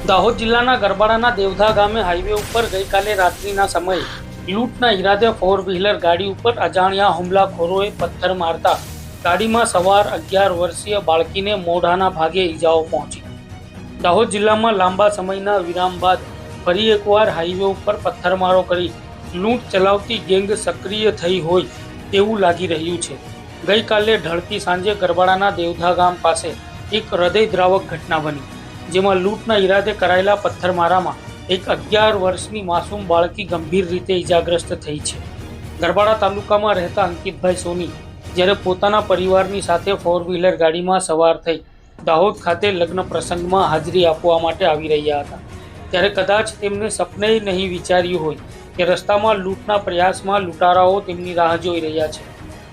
દાહોદ જિલ્લાના ગરબાડાના દેવધા ગામે હાઈવે ઉપર ગઈકાલે રાત્રિના સમયે લૂંટના ઈરાદે ફોર વ્હીલર ગાડી ઉપર અજાણ્યા હુમલાખોરોએ પથ્થર મારતા ગાડીમાં સવાર 11 વર્ષીય બાળકીને મોઢાના ભાગે ઈજાઓ પહોંચી. દાહોદ જિલ્લામાં લાંબા સમયના વિરામ બાદ ફરી એકવાર હાઈવે ઉપર પથ્થરમારો કરી લૂંટ ચલાવતી ગેંગ સક્રિય થઈ હોય તેવું લાગી રહ્યું છે. ગઈકાલે ઢળતી સાંજે ગરબાડાના દેવધા ગામ પાસે એક હૃદયદ્રાવક ઘટના બની, જેમાં લૂંટના ઈરાદે કરાયેલા પથ્થરમારામાં એક 11 વર્ષની માસૂમ બાળકી ગંભીર રીતે ઈજાગ્રસ્ત થઈ છે. ગરબાડા તાલુકામાં રહેતા અંકિતભાઈ સોની જ્યારે પોતાના પરિવારની સાથે ફોર વ્હીલર ગાડીમાં સવાર થઈ દાહોદ ખાતે લગ્ન પ્રસંગમાં હાજરી આપવા માટે આવી રહ્યા હતા, ત્યારે કદાચ તેમને સપને નહીં વિચાર્યું હોય કે રસ્તામાં લૂંટના પ્રયાસમાં લૂંટારાઓ તેમની રાહ જોઈ રહ્યા છે.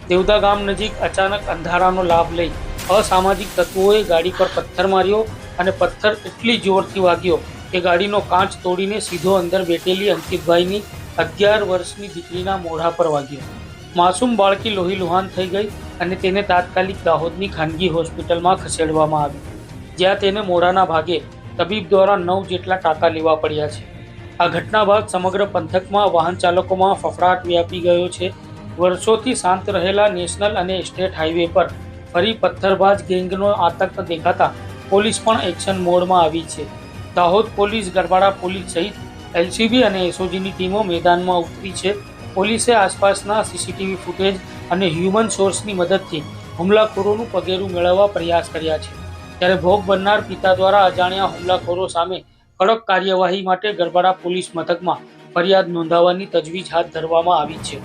દેવધા ગામ નજીક અચાનક અંધારાનો લાભ લઈ અસામાજિક તત્વોએ ગાડી પર પથ્થર માર્યો અને પથ્થર એટલી જોરથી વાગ્યો કે ગાડીનો કાચ તોડીને સીધો અંદર બેઠેલી અંકિતભાઈની 11 વર્ષની દીકરીના મોઢા પર વાગ્યો. માસૂમ બાળકી લોહીલુહાન થઈ ગઈ અને તેને તાત્કાલિક દાહોદની ખાનગી હોસ્પિટલમાં ખસેડવામાં આવી, જ્યાં તેને મોઢાના ભાગે તબીબ દ્વારા 9 જેટલા ટાંકા લેવા પડ્યા છે. આ ઘટના બાદ સમગ્ર પંથકમાં વાહન ચાલકોમાં ફફડાટ વ્યાપી ગયો છે. વર્ષોથી શાંત રહેલા નેશનલ અને સ્ટેટ હાઈવે પર ફરી પથ્થરબાજ ગેંગનો આતંક દેખાતા પોલીસ પણ એક્શન મોડમાં આવી છે. દાહોદ પોલીસ, ગરબાડા પોલીસ સહિત એલસીબી અને એસઓજીની ટીમો મેદાનમાં ઉતરી છે. પોલીસે આસપાસના સીસીટીવી ફૂટેજ અને હ્યુમન સોર્સની મદદથી હુમલાખોરોનું પગેરું મેળવવા પ્રયાસ કર્યા છે. ત્યારે ભોગ બનનાર પિતા દ્વારા અજાણ્યા હુમલાખોરો સામે કડક કાર્યવાહી માટે ગરબાડા પોલીસ મથકમાં ફરિયાદ નોંધાવવાની તજવીજ હાથ ધરવામાં આવી છે.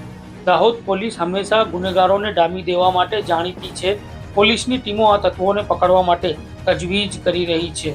દાહોદ પોલીસ હંમેશા ગુનેગારોને ડામી દેવા માટે જાણીતી છે. પોલીસની ટીમો આ તત્વોને પકડવા માટે તજવીજ કરી રહી છે.